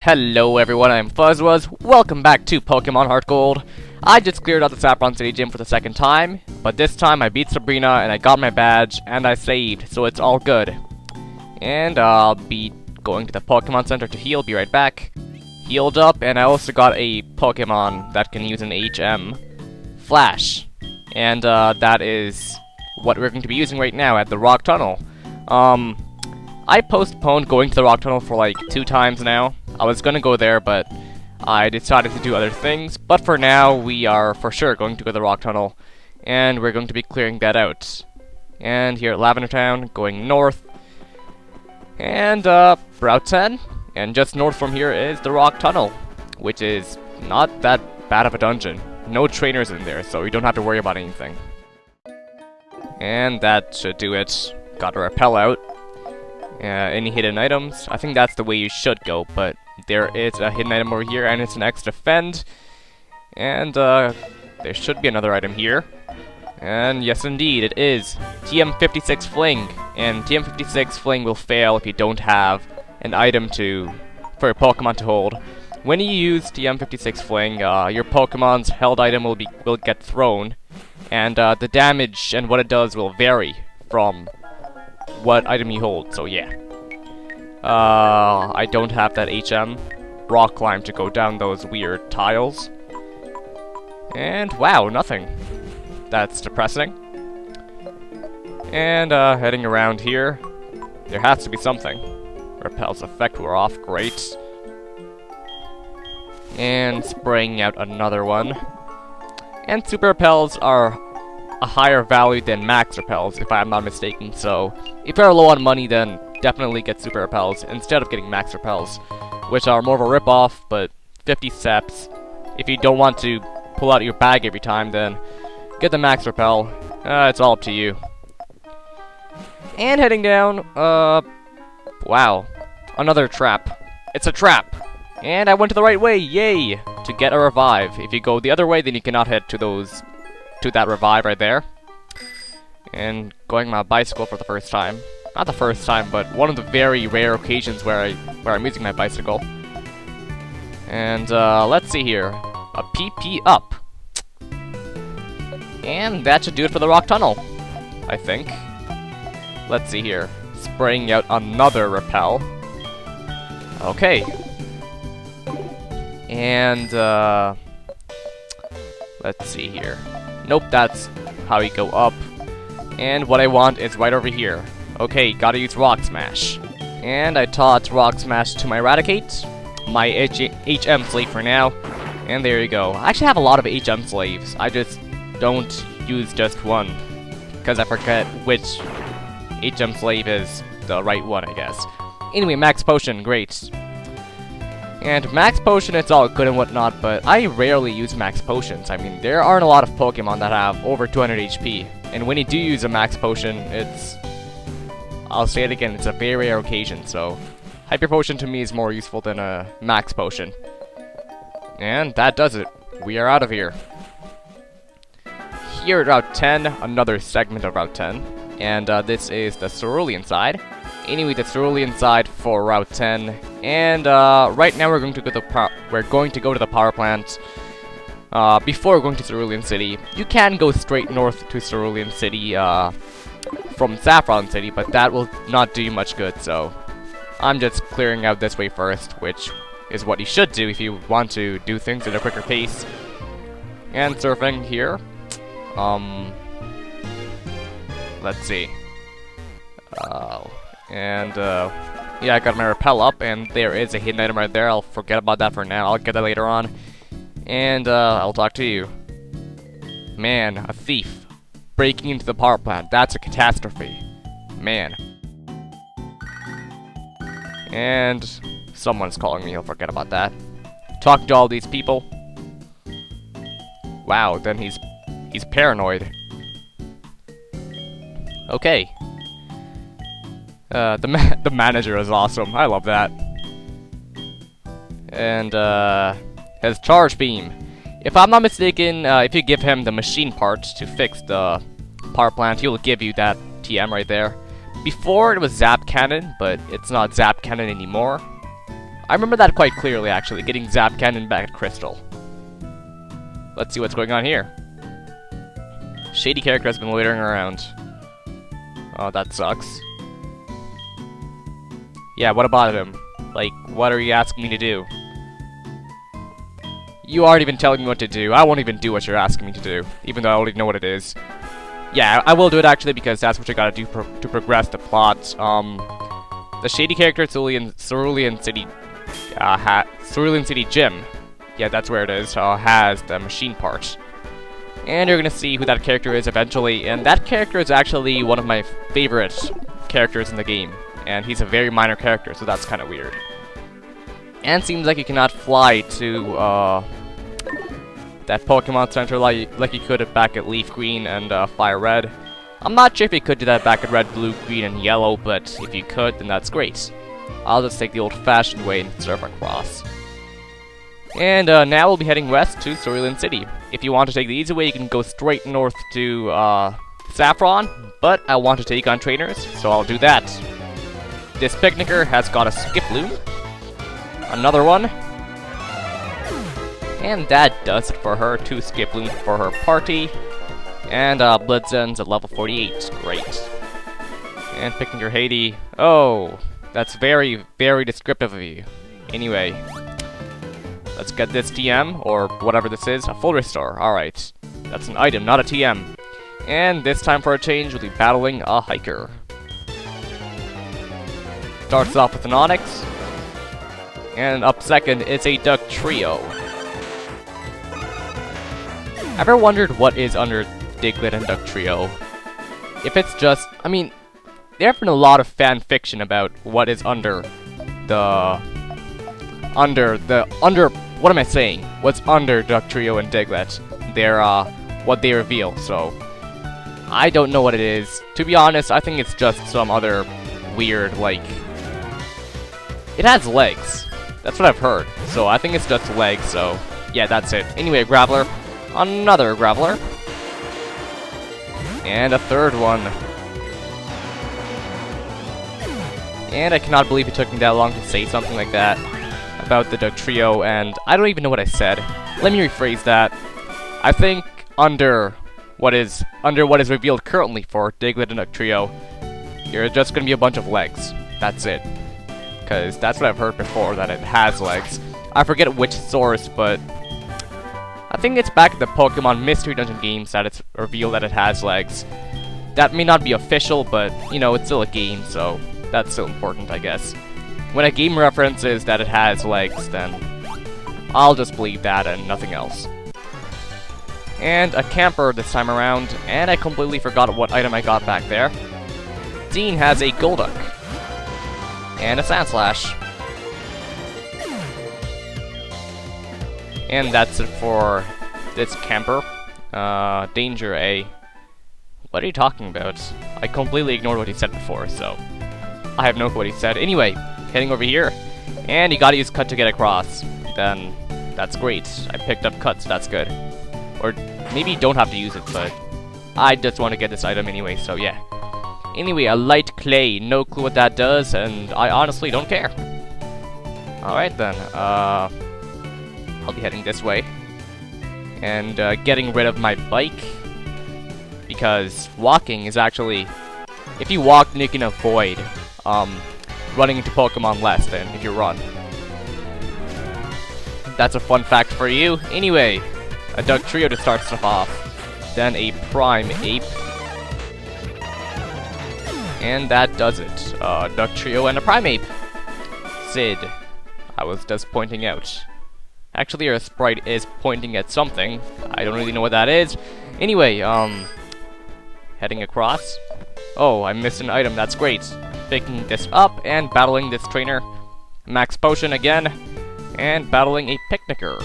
Hello everyone, I'm Fuzzwuzz. Welcome back to Pokémon HeartGold. I just cleared out the Saffron City Gym for the second time, but this time I beat Sabrina and I got my badge and I saved, so it's all good. And I'll be going to the Pokemon Center to heal, be right back. Healed up, and I also got a Pokemon that can use an HM Flash. And that is what we're going to be using right now at the Rock Tunnel. I postponed going to the Rock Tunnel for like 2 times now. I was gonna go there, but I decided to do other things. But for now, we are for sure going to go to the Rock Tunnel, and we're going to be clearing that out. And here at Lavender Town, going north, and Route 10, and just north from here is the Rock Tunnel, which is not that bad of a dungeon. No trainers in there, so you don't have to worry about anything. And that should do it. Got a repel out. Any hidden items? I think that's the way you should go, but there is a hidden item over here, and it's an extra defend. And there should be another item here. And yes, indeed, it is TM56 Fling. And TM56 Fling will fail if you don't have an item for your Pokemon to hold. When you use TM56 Fling, your Pokemon's held item will get thrown, and the damage and what it does will vary from what item you hold, so yeah. I don't have that HM rock climb to go down those weird tiles. And wow, nothing. That's depressing. And heading around here, there has to be something. Repel's effect wore off, great. And spraying out another one. And super repels are a higher value than max repels, if I'm not mistaken, so if you're low on money, then definitely get super repels instead of getting max repels, which are more of a rip-off, but 50 steps. If you don't want to pull out your bag every time, then get the max repel. It's all up to you. And heading down, wow, another trap. It's a trap! And I went to the right way, yay! To get a revive. If you go the other way, then you cannot head to that revive right there. And going my bicycle for the first time. Not the first time, but one of the very rare occasions where I'm using my bicycle. And let's see here. A PP up. And that should do it for the Rock Tunnel, I think. Let's see here. Spraying out another repel. Okay. And let's see here. Nope, that's how you go up. And what I want is right over here. Okay, gotta use Rock Smash. And I taught Rock Smash to my Eradicate, my HM slave for now. And there you go. I actually have a lot of HM slaves. I just don't use just one, because I forget which HM slave is the right one, I guess. Anyway, Max Potion, great. And Max Potion, it's all good and whatnot, but I rarely use Max Potions. I mean, there aren't a lot of Pokemon that have over 200 HP. And when you do use a Max Potion, I'll say it again, it's a very rare occasion, so Hyper Potion to me is more useful than a Max Potion. And that does it. We are out of here. Here at Route 10, another segment of Route 10. And this is the Cerulean side. Anyway, the Cerulean side for Route 10, and right now we're going to go to the power plant. Before going to Cerulean City, you can go straight north to Cerulean City from Saffron City, but that will not do you much good. So I'm just clearing out this way first, which is what you should do if you want to do things at a quicker pace. And surfing here. Let's see. Yeah, I got my repel up, and there is a hidden item right there. I'll forget about that for now. I'll get that later on. And, I'll talk to you. Man, a thief. Breaking into the power plant. That's a catastrophe. Man. And someone's calling me. I'll forget about that. Talk to all these people. Wow, then he's paranoid. Okay. The manager is awesome. I love that. And his charge beam. If I'm not mistaken, if you give him the machine parts to fix the power plant, he will give you that TM right there. Before it was Zap Cannon, but it's not Zap Cannon anymore. I remember that quite clearly, actually, getting Zap Cannon back at Crystal. Let's see what's going on here. Shady character has been loitering around. Oh, that sucks. Yeah, what about him? Like, what are you asking me to do? You aren't even telling me what to do. I won't even do what you're asking me to do, even though I already know what it is. Yeah, I will do it actually, because that's what you gotta do to progress the plot. The shady character Cerulean City Gym. Yeah, that's where it is. Has the machine part. And you're gonna see who that character is eventually, and that character is actually one of my favorite characters in the game. And he's a very minor character, so that's kind of weird. And seems like you cannot fly to that Pokemon Center like you could back at Leaf Green and Fire Red. I'm not sure if you could do that back at Red, Blue, Green, and Yellow, but if you could, then that's great. I'll just take the old-fashioned way and surf across. And now we'll be heading west to Cerulean City. If you want to take the easy way, you can go straight north to Saffron, but I want to take on trainers, so I'll do that. This Picnicker has got a Skiploom. Another one. And that does it for her. 2 Skiplooms for her party. And Blitzen's at level 48. Great. And Picnicker Haiti. Oh, that's very, very descriptive of you. Anyway, let's get this TM, or whatever this is, a full restore. Alright. That's an item, not a TM. And this time for a change, we'll be battling a hiker. Starts off with an Onix. And up second, it's a Duck Trio. Ever wondered what is under Diglett and Duck Trio? If it's just, I mean, there have been a lot of fan fiction about what is under, what am I saying? What's under Duck Trio and Diglett. What they reveal, so I don't know what it is. To be honest, I think it's just some other weird, like, it has legs. That's what I've heard. So I think it's just legs, so yeah, that's it. Anyway, Graveler. Another Graveler. And a third one. And I cannot believe it took me that long to say something like that about the Duck Trio, and I don't even know what I said. Let me rephrase that. I think under what is revealed currently for Diglett and Duck Trio, you're just gonna be a bunch of legs. That's it. Because that's what I've heard before, that it has legs. I forget which source, but I think it's back at the Pokemon Mystery Dungeon games that it's revealed that it has legs. That may not be official, but, you know, it's still a game, so that's still important, I guess. When a game references that it has legs, then I'll just believe that and nothing else. And a Camper this time around, and I completely forgot what item I got back there. Dean has a Golduck. And a Sandslash. And that's it for this Camper. Danger A. What are you talking about? I completely ignored what he said before, so I have no clue what he said. Anyway, heading over here. And you gotta use Cut to get across. Then that's great. I picked up Cut, so that's good. Or maybe you don't have to use it, but I just want to get this item anyway, so yeah. Anyway, a light clay, no clue what that does, and I honestly don't care. Alright then, I'll be heading this way. And getting rid of my bike, because walking is actually, if you walk then you can avoid running into Pokemon less than if you run. That's a fun fact for you. Anyway, a Duck Trio to start stuff off. Then a Prime Ape. And that does it. Duck Trio and a Primeape. Sid. I was just pointing out. Actually, our sprite is pointing at something. I don't really know what that is. Anyway, heading across. Oh, I missed an item. That's great. Picking this up and battling this trainer. Max Potion again. And battling a Picnicker.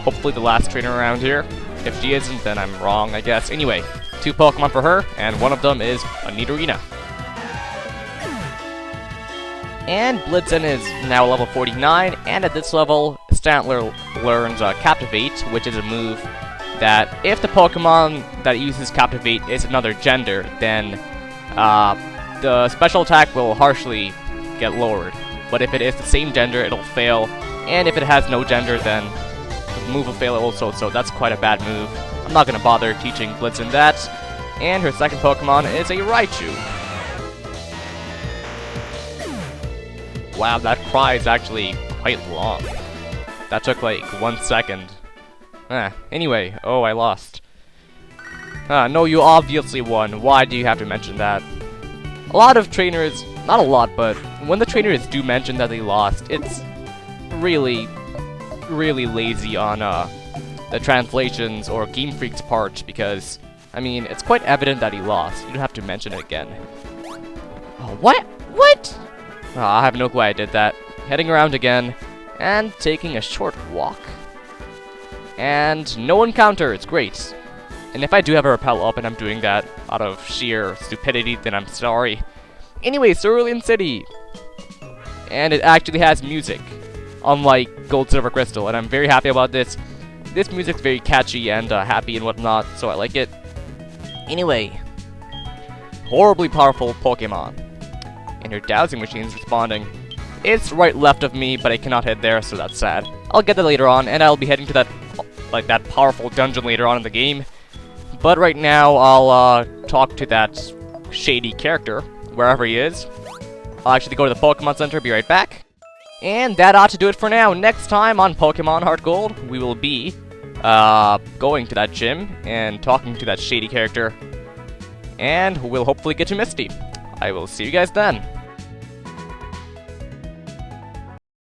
Hopefully the last trainer around here. If she isn't, then I'm wrong, I guess. Anyway, 2 Pokemon for her, and one of them is a Nidorina. And Blitzen is now level 49, and at this level, Stantler learns Captivate, which is a move that if the Pokemon that uses Captivate is another gender, then the special attack will harshly get lowered. but if it is the same gender, it'll fail, and if it has no gender, then the move will fail also, so that's quite a bad move. I'm not gonna bother teaching Blitzen that. And her second Pokemon is a Raichu. Wow, that cry is actually quite long. That took like 1 second. Anyway, oh, I lost. No, you obviously won. Why do you have to mention that? A lot of trainers, not a lot, but when the trainers do mention that they lost, it's really lazy on the translations or Game Freak's part, because, I mean, it's quite evident that he lost. You don't have to mention it again. Oh, what? What? Oh, I have no clue why I did that. Heading around again, and taking a short walk. And no encounter, it's great. And if I do have a repel up and I'm doing that out of sheer stupidity, then I'm sorry. Anyway, Cerulean City! And it actually has music, unlike Gold, Silver, Crystal, and I'm very happy about this. This music's very catchy and happy and whatnot, so I like it. Anyway, horribly powerful Pokemon. And her dowsing machine's responding. It's right left of me, but I cannot head there, so that's sad. I'll get that later on, and I'll be heading to that, like, that powerful dungeon later on in the game. But right now, I'll talk to that shady character, wherever he is. I'll actually go to the Pokemon Center, be right back. And that ought to do it for now. Next time on Pokémon HeartGold, we will be going to that gym and talking to that shady character. And we'll hopefully get to Misty. I will see you guys then.